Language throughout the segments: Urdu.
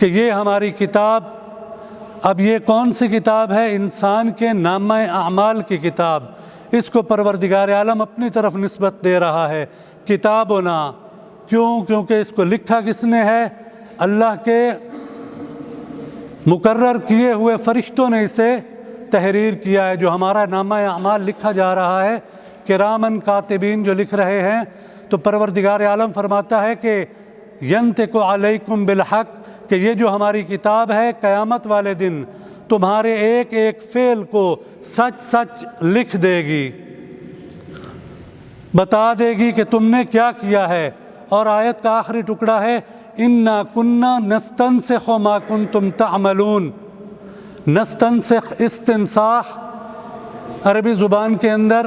کہ یہ ہماری کتاب، اب یہ کون سی کتاب ہے؟ انسان کے نامہ اعمال کی کتاب، اس کو پروردگار عالم اپنی طرف نسبت دے رہا ہے، کتابنا۔ کیوں؟ کیونکہ اس کو لکھا کس نے ہے؟ اللہ کے مقرر کیے ہوئے فرشتوں نے اسے تحریر کیا ہے۔ جو ہمارا نامہ اعمال لکھا جا رہا ہے، کرامن کاتبین جو لکھ رہے ہیں، تو پروردگار عالم فرماتا ہے کہ ینطق علیکم بالحق، کہ یہ جو ہماری کتاب ہے قیامت والے دن تمہارے ایک ایک فعل کو سچ سچ لکھ دے گی، بتا دے گی کہ تم نے کیا کیا ہے۔ اور آیت کا آخری ٹکڑا ہے اِنَّا كُنَّا نَسْتَنسِخُ مَا كُنْتُمْ تَعْمَلُونَ۔ نستنسخ، استنساخ عربی زبان کے اندر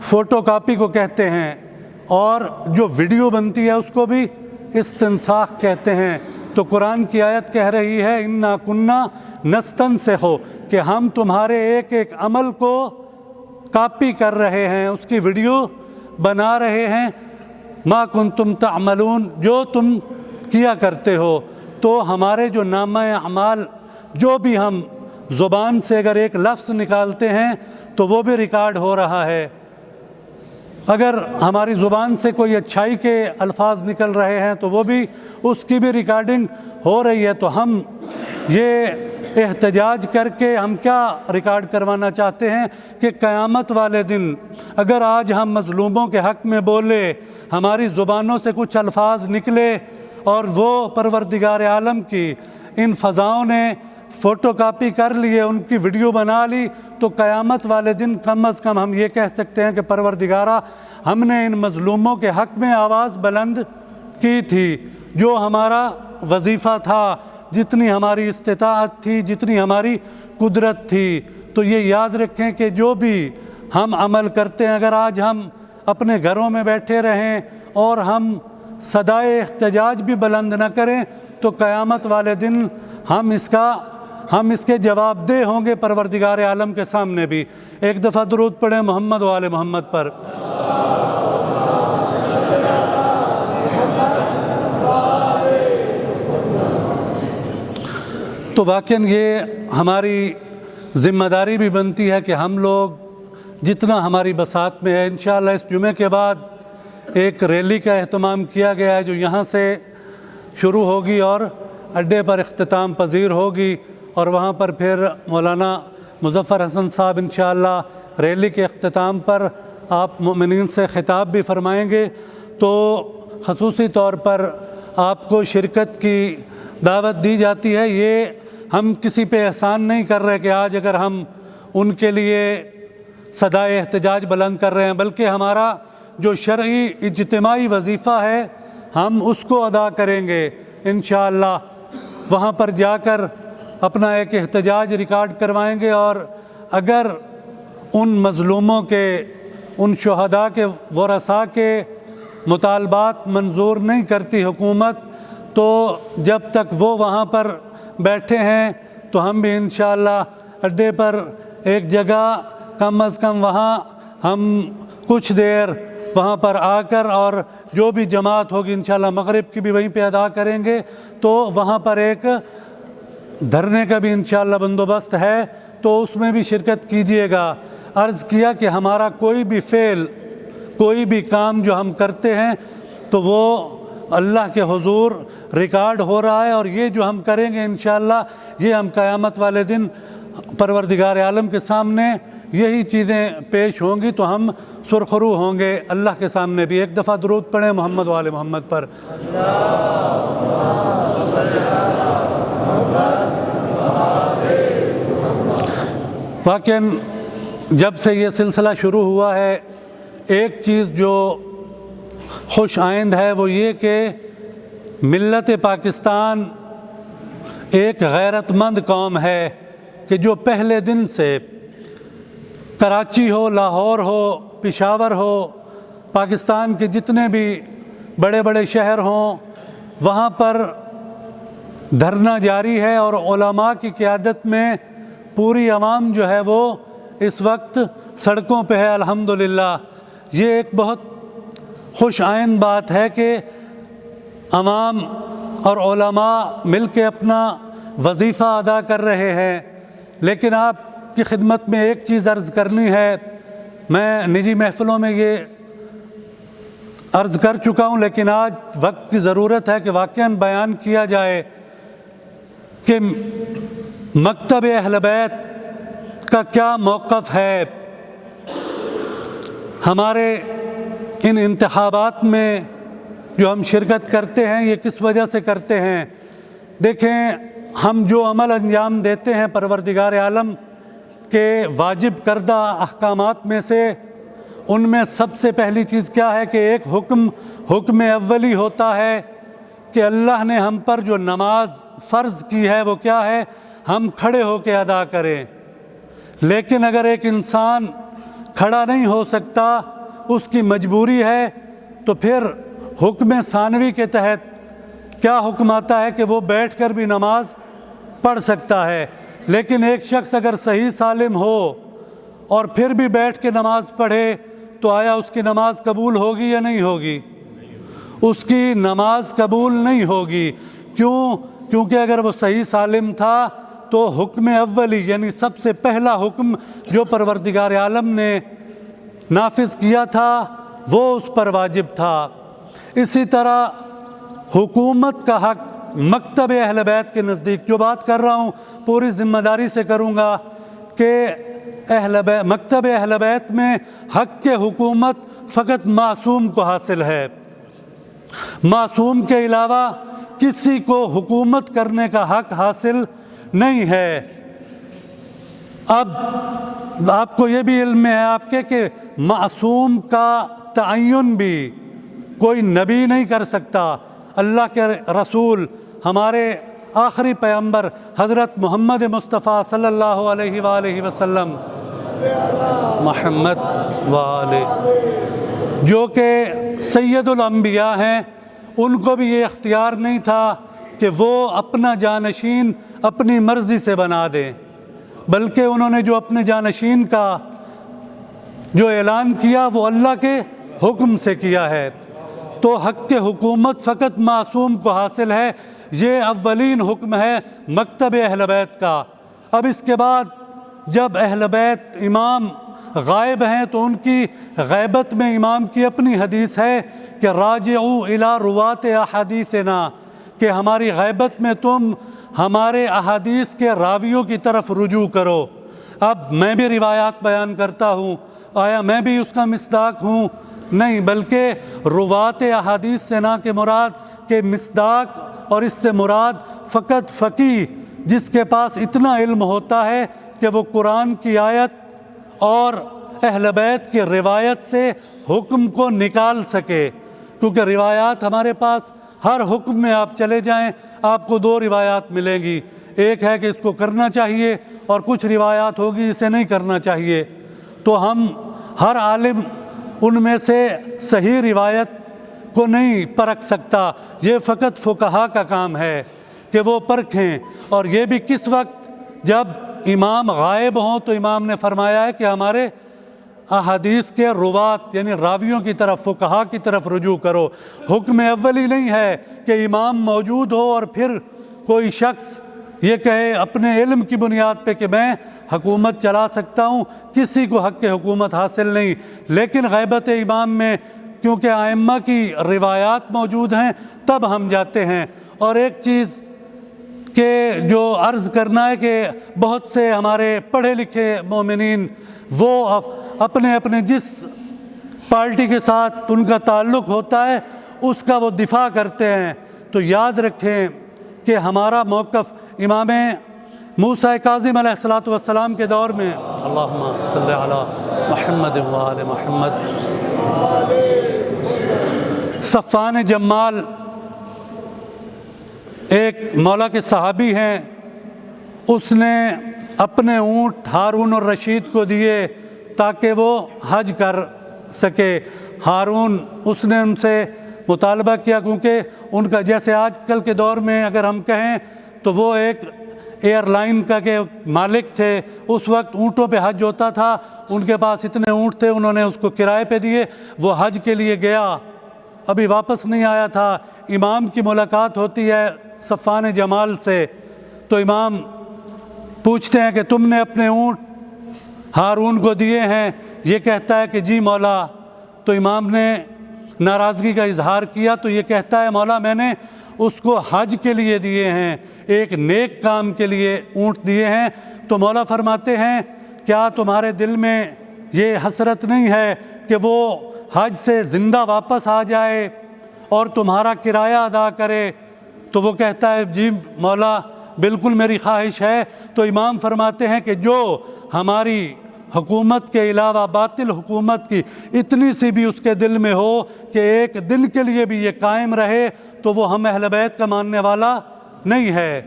فوٹو کاپی کو کہتے ہیں، اور جو ویڈیو بنتی ہے اس کو بھی استنساخ کہتے ہیں۔ تو قرآن کی آیت کہہ رہی ہے اِنَّا كُنَّا نستنسخ، کہ ہم تمہارے ایک ایک عمل کو کاپی کر رہے ہیں، اس کی ویڈیو بنا رہے ہیں، ما کنتم تعملون، جو تم کیا کرتے ہو۔ تو ہمارے جو نامہ اعمال، جو بھی ہم زبان سے اگر ایک لفظ نکالتے ہیں تو وہ بھی ریکارڈ ہو رہا ہے۔ اگر ہماری زبان سے کوئی اچھائی کے الفاظ نکل رہے ہیں تو وہ بھی، اس کی بھی ریکارڈنگ ہو رہی ہے۔ تو ہم یہ احتجاج کر کے ہم کیا ریکارڈ کروانا چاہتے ہیں کہ قیامت والے دن اگر آج ہم مظلوموں کے حق میں بولے، ہماری زبانوں سے کچھ الفاظ نکلے اور وہ پروردگار عالم کی ان فضاؤں نے فوٹو کاپی کر لیے، ان کی ویڈیو بنا لی، تو قیامت والے دن کم از کم ہم یہ کہہ سکتے ہیں کہ پروردگارہ، ہم نے ان مظلوموں کے حق میں آواز بلند کی تھی، جو ہمارا وظیفہ تھا، جتنی ہماری استطاعت تھی، جتنی ہماری قدرت تھی۔ تو یہ یاد رکھیں کہ جو بھی ہم عمل کرتے ہیں، اگر آج ہم اپنے گھروں میں بیٹھے رہیں اور ہم صدائے احتجاج بھی بلند نہ کریں، تو قیامت والے دن ہم اس کے جواب دہ ہوں گے پروردگار عالم کے سامنے بھی۔ ایک دفعہ درود پڑھیں محمد و آل محمد پر۔ تو واقعاً یہ ہماری ذمہ داری بھی بنتی ہے کہ ہم لوگ جتنا ہماری بساط میں ہے، انشاءاللہ اس جمعے کے بعد ایک ریلی کا اہتمام کیا گیا ہے جو یہاں سے شروع ہوگی اور اڈے پر اختتام پذیر ہوگی، اور وہاں پر پھر مولانا مظفر حسن صاحب انشاءاللہ ریلی کے اختتام پر آپ مومنین سے خطاب بھی فرمائیں گے۔ تو خصوصی طور پر آپ کو شرکت کی دعوت دی جاتی ہے۔ یہ ہم کسی پہ احسان نہیں کر رہے کہ آج اگر ہم ان کے لیے صدائے احتجاج بلند کر رہے ہیں، بلکہ ہمارا جو شرعی اجتماعی وظیفہ ہے ہم اس کو ادا کریں گے انشاءاللہ۔ وہاں پر جا کر اپنا ایک احتجاج ریکارڈ کروائیں گے، اور اگر ان مظلوموں کے، ان شہداء کے ورثاء کے مطالبات منظور نہیں کرتی حکومت، تو جب تک وہ وہاں پر بیٹھے ہیں تو ہم بھی انشاءاللہ اڈے پر ایک جگہ کم از کم وہاں ہم کچھ دیر وہاں پر آ کر، اور جو بھی جماعت ہوگی انشاءاللہ مغرب کی بھی وہیں پہ ادا کریں گے، تو وہاں پر ایک دھرنے کا بھی انشاءاللہ بندوبست ہے، تو اس میں بھی شرکت کیجئے گا۔ عرض کیا کہ ہمارا کوئی بھی فعل، کوئی بھی کام جو ہم کرتے ہیں تو وہ اللہ کے حضور ریکارڈ ہو رہا ہے، اور یہ جو ہم کریں گے انشاءاللہ یہ ہم قیامت والے دن پروردگار عالم کے سامنے یہی چیزیں پیش ہوں گی، تو ہم سرخرو ہوں گے اللہ کے سامنے بھی۔ ایک دفعہ درود پڑھیں محمد و آل محمد پر۔ واقعاً جب سے یہ سلسلہ شروع ہوا ہے، ایک چیز جو خوش آئند ہے وہ یہ کہ ملت پاکستان ایک غیرت مند قوم ہے کہ جو پہلے دن سے کراچی ہو، لاہور ہو، پشاور ہو، پاکستان کے جتنے بھی بڑے بڑے شہر ہوں، وہاں پر دھرنا جاری ہے، اور علماء کی قیادت میں پوری عوام جو ہے وہ اس وقت سڑکوں پہ ہے الحمدللہ۔ یہ ایک بہت خوش آئند بات ہے کہ عوام اور علماء مل کے اپنا وظیفہ ادا کر رہے ہیں، لیکن آپ کی خدمت میں ایک چیز عرض کرنی ہے۔ میں نجی محفلوں میں یہ عرض کر چکا ہوں، لیکن آج وقت کی ضرورت ہے کہ واقعاً بیان کیا جائے کہ مکتب اہل بیت کا کیا موقف ہے ہمارے ان انتخابات میں جو ہم شرکت کرتے ہیں، یہ کس وجہ سے کرتے ہیں۔ دیکھیں، ہم جو عمل انجام دیتے ہیں پروردگار عالم کے واجب کردہ احکامات میں سے، ان میں سب سے پہلی چیز کیا ہے کہ ایک حکم اولی ہوتا ہے کہ اللہ نے ہم پر جو نماز فرض کی ہے وہ کیا ہے، ہم کھڑے ہو کے ادا کریں۔ لیکن اگر ایک انسان کھڑا نہیں ہو سکتا، اس کی مجبوری ہے، تو پھر حکم ثانوی کے تحت کیا حکم آتا ہے کہ وہ بیٹھ کر بھی نماز پڑھ سکتا ہے۔ لیکن ایک شخص اگر صحیح سالم ہو اور پھر بھی بیٹھ کے نماز پڑھے تو آیا اس کی نماز قبول ہوگی یا نہیں ہوگی؟ اس کی نماز قبول نہیں ہوگی۔ کیوں؟ کیونکہ اگر وہ صحیح سالم تھا تو حکم اولی یعنی سب سے پہلا حکم جو پروردگار عالم نے نافذ کیا تھا وہ اس پر واجب تھا۔ اسی طرح حکومت کا حق مکتب اہل بیت کے نزدیک، جو بات کر رہا ہوں پوری ذمہ داری سے کروں گا کہ مکتب اہل بیت میں حق کے حکومت فقط معصوم کو حاصل ہے۔ معصوم کے علاوہ کسی کو حکومت کرنے کا حق حاصل نہیں ہے۔ اب آپ کو یہ بھی علم ہے آپ کے کہ معصوم کا تعین بھی کوئی نبی نہیں کر سکتا۔ اللہ کے رسول ہمارے آخری پیغمبر حضرت محمد مصطفیٰ صلی اللہ علیہ وآلہ وسلم محمد وآلہ، جو کہ سید الانبیاء ہیں، ان کو بھی یہ اختیار نہیں تھا کہ وہ اپنا جانشین اپنی مرضی سے بنا دیں، بلکہ انہوں نے جو اپنے جانشین کا جو اعلان کیا وہ اللہ کے حکم سے کیا ہے۔ تو حق کے حکومت فقط معصوم کو حاصل ہے۔ یہ اولین حکم ہے مکتب اہل بیت کا۔ اب اس کے بعد جب اہل بیت امام غائب ہیں تو ان کی غیبت میں امام کی اپنی حدیث ہے کہ راجعوا الی روات احادیثنا، کہ ہماری غیبت میں تم ہمارے احادیث کے راویوں کی طرف رجوع کرو۔ اب میں بھی روایات بیان کرتا ہوں، آیا میں بھی اس کا مصداق ہوں؟ نہیں، بلکہ روات احادیث سے نہ کہ مراد کہ مصداق، اور اس سے مراد فقط فقیہ جس کے پاس اتنا علم ہوتا ہے کہ وہ قرآن کی آیت اور اہل بیت کی روایت سے حکم کو نکال سکے۔ کیونکہ روایات ہمارے پاس ہر حکم میں آپ چلے جائیں آپ کو دو روایات ملیں گی، ایک ہے کہ اس کو کرنا چاہیے اور کچھ روایات ہوگی اسے نہیں کرنا چاہیے۔ تو ہم ہر عالم ان میں سے صحیح روایت کو نہیں پرکھ سکتا، یہ فقط فقہا کا کام ہے کہ وہ پرکھیں، اور یہ بھی کس وقت؟ جب امام غائب ہوں۔ تو امام نے فرمایا ہے کہ ہمارے احادیث کے روات یعنی راویوں کی طرف، فقہا کی طرف رجوع کرو۔ حکم اولی نہیں ہے کہ امام موجود ہو اور پھر کوئی شخص یہ کہے اپنے علم کی بنیاد پہ کہ میں حکومت چلا سکتا ہوں، کسی کو حق حکومت حاصل نہیں۔ لیکن غیبت امام میں کیونکہ ائمہ کی روایات موجود ہیں تب ہم جاتے ہیں۔ اور ایک چیز کہ جو عرض کرنا ہے کہ بہت سے ہمارے پڑھے لکھے مومنین وہ اپنے اپنے جس پارٹی کے ساتھ ان کا تعلق ہوتا ہے اس کا وہ دفاع کرتے ہیں، تو یاد رکھیں کہ ہمارا موقف امام موسیٰ کاظم علیہ السلام کے دور میں، اللہم صلی علی محمد وآل محمد، صفوان جمال ایک مولا کے صحابی ہیں، اس نے اپنے اونٹ ہارون اور رشید کو دیے تاکہ وہ حج کر سکے۔ ہارون اس نے ان سے مطالبہ کیا کیونکہ ان کا جیسے آج کل کے دور میں اگر ہم کہیں تو وہ ایک ایئر لائن کا کے مالک تھے، اس وقت اونٹوں پہ حج ہوتا تھا، ان کے پاس اتنے اونٹ تھے، انہوں نے اس کو کرائے پہ دیے، وہ حج کے لیے گیا ابھی واپس نہیں آیا تھا، امام کی ملاقات ہوتی ہے صفوان جمال سے، تو امام پوچھتے ہیں کہ تم نے اپنے اونٹ ہارون کو دیے ہیں؟ یہ کہتا ہے کہ جی مولا۔ تو امام نے ناراضگی کا اظہار کیا، تو یہ کہتا ہے مولا میں نے اس کو حج کے لیے دیے ہیں، ایک نیک کام کے لیے اونٹ دیے ہیں۔ تو مولا فرماتے ہیں کیا تمہارے دل میں یہ حسرت نہیں ہے کہ وہ حج سے زندہ واپس آ جائے اور تمہارا کرایہ ادا کرے؟ تو وہ کہتا ہے جی مولا بالکل میری خواہش ہے۔ تو امام فرماتے ہیں کہ جو ہماری حکومت کے علاوہ باطل حکومت کی اتنی سی بھی اس کے دل میں ہو کہ ایک دن کے لیے بھی یہ قائم رہے تو وہ ہم اہل بیت کا ماننے والا نہیں ہے۔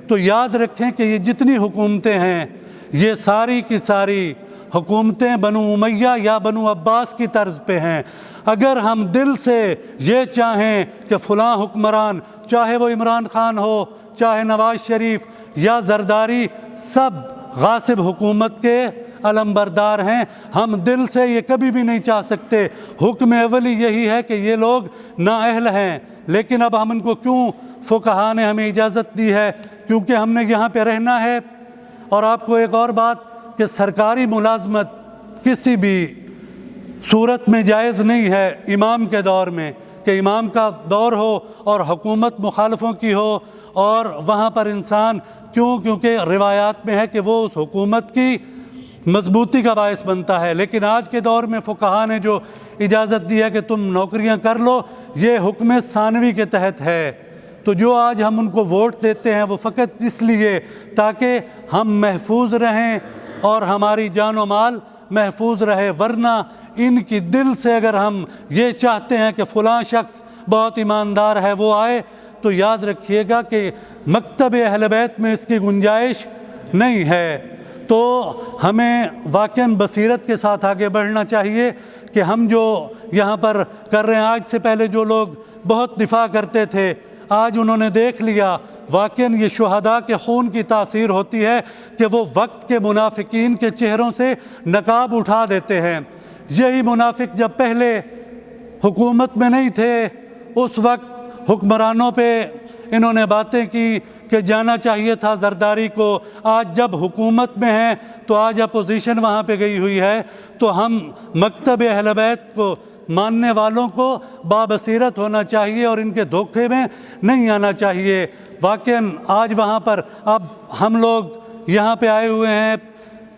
تو یاد رکھیں کہ یہ جتنی حکومتیں ہیں یہ ساری کی ساری حکومتیں بنو امیہ یا بنو عباس کی طرز پہ ہیں۔ اگر ہم دل سے یہ چاہیں کہ فلاں حکمران، چاہے وہ عمران خان ہو، چاہے نواز شریف یا زرداری، سب غاصب حکومت کے علمبردار ہیں، ہم دل سے یہ کبھی بھی نہیں چاہ سکتے۔ حکم اولی یہی ہے کہ یہ لوگ نااہل ہیں، لیکن اب ہم ان کو کیوں، فقہا نے ہمیں اجازت دی ہے کیونکہ ہم نے یہاں پہ رہنا ہے۔ اور آپ کو ایک اور بات کہ سرکاری ملازمت کسی بھی صورت میں جائز نہیں ہے امام کے دور میں، کہ امام کا دور ہو اور حکومت مخالفوں کی ہو اور وہاں پر انسان کیونکہ روایات میں ہے کہ وہ اس حکومت کی مضبوطی کا باعث بنتا ہے۔ لیکن آج کے دور میں فقہا نے جو اجازت دی ہے کہ تم نوکریاں کر لو، یہ حکم ثانوی کے تحت ہے۔ تو جو آج ہم ان کو ووٹ دیتے ہیں وہ فقط اس لیے تاکہ ہم محفوظ رہیں اور ہماری جان و مال محفوظ رہے، ورنہ ان کی دل سے اگر ہم یہ چاہتے ہیں کہ فلاں شخص بہت ایماندار ہے وہ آئے، تو یاد رکھیے گا کہ مکتب اہل بیت میں اس کی گنجائش نہیں ہے۔ تو ہمیں واقعاً بصیرت کے ساتھ آگے بڑھنا چاہیے کہ ہم جو یہاں پر کر رہے ہیں، آج سے پہلے جو لوگ بہت دفاع کرتے تھے آج انہوں نے دیکھ لیا واقعاً یہ شہداء کے خون کی تاثیر ہوتی ہے کہ وہ وقت کے منافقین کے چہروں سے نقاب اٹھا دیتے ہیں۔ یہی منافق جب پہلے حکومت میں نہیں تھے اس وقت حکمرانوں پہ انہوں نے باتیں کی کہ جانا چاہیے تھا زرداری کو، آج جب حکومت میں ہیں تو آج اپوزیشن وہاں پہ گئی ہوئی ہے۔ تو ہم مکتب اہل بیت کو ماننے والوں کو بابصیرت ہونا چاہیے اور ان کے دھوکے میں نہیں آنا چاہیے۔ واقعاً آج وہاں پر اب ہم لوگ یہاں پہ آئے ہوئے ہیں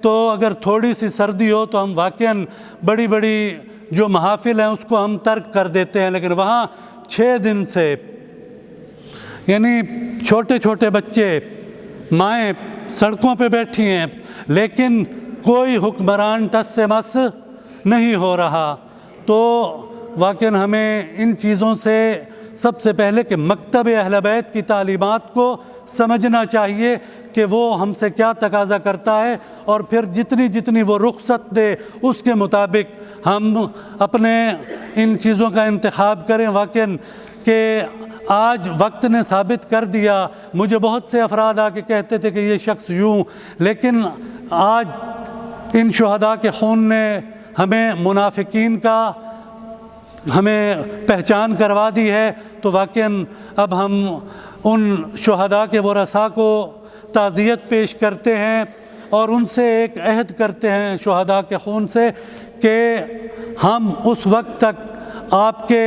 تو اگر تھوڑی سی سردی ہو تو ہم واقعاً بڑی بڑی جو محافل ہیں اس کو ہم ترک کر دیتے ہیں، لیکن وہاں 6 دن سے یعنی چھوٹے چھوٹے بچے، مائیں سڑکوں پہ بیٹھی ہیں، لیکن کوئی حکمران ٹس سے مس نہیں ہو رہا۔ تو واقعاً ہمیں ان چیزوں سے سب سے پہلے کہ مکتب اہل بیت کی تعلیمات کو سمجھنا چاہیے کہ وہ ہم سے کیا تقاضا کرتا ہے، اور پھر جتنی وہ رخصت دے اس کے مطابق ہم اپنے ان چیزوں کا انتخاب کریں۔ واقعاً کہ آج وقت نے ثابت کر دیا، مجھے بہت سے افراد آ کے کہتے تھے کہ یہ شخص یوں، لیکن آج ان شہداء کے خون نے ہمیں منافقین کا ہمیں پہچان کروا دی ہے۔ تو واقعاً اب ہم ان شہداء کے ورثاء کو تعزیت پیش کرتے ہیں اور ان سے ایک عہد کرتے ہیں شہداء کے خون سے کہ ہم اس وقت تک آپ کے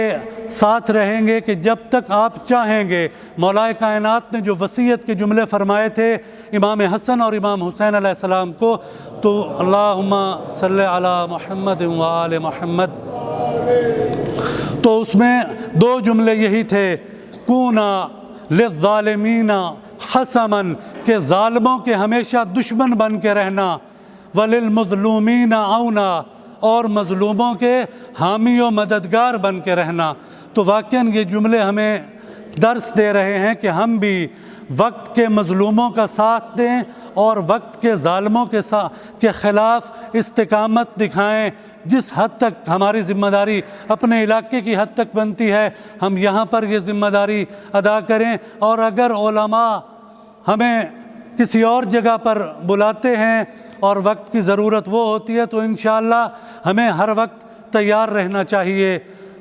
ساتھ رہیں گے کہ جب تک آپ چاہیں گے۔ مولا کائنات نے جو وصیت کے جملے فرمائے تھے امام حسن اور امام حسین علیہ السلام کو، تو اللہم صلی علی محمد و آل محمد، تو اس میں 2 جملے یہی تھے، کونا للظالمین حسما، کہ ظالموں کے ہمیشہ دشمن بن کے رہنا، وللمظلومین عونا، اور مظلوموں کے حامی و مددگار بن کے رہنا۔ تو واقعاً یہ جملے ہمیں درس دے رہے ہیں کہ ہم بھی وقت کے مظلوموں کا ساتھ دیں اور وقت کے ظالموں کے خلاف استقامت دکھائیں۔ جس حد تک ہماری ذمہ داری اپنے علاقے کی حد تک بنتی ہے ہم یہاں پر یہ ذمہ داری ادا کریں، اور اگر علماء ہمیں کسی اور جگہ پر بلاتے ہیں اور وقت کی ضرورت وہ ہوتی ہے تو انشاءاللہ ہمیں ہر وقت تیار رہنا چاہیے۔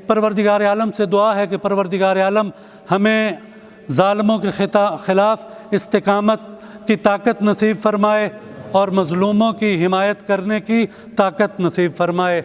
پروردگار عالم سے دعا ہے کہ پروردگار عالم ہمیں ظالموں کے خلاف استقامت کی طاقت نصیب فرمائے اور مظلوموں کی حمایت کرنے کی طاقت نصیب فرمائے۔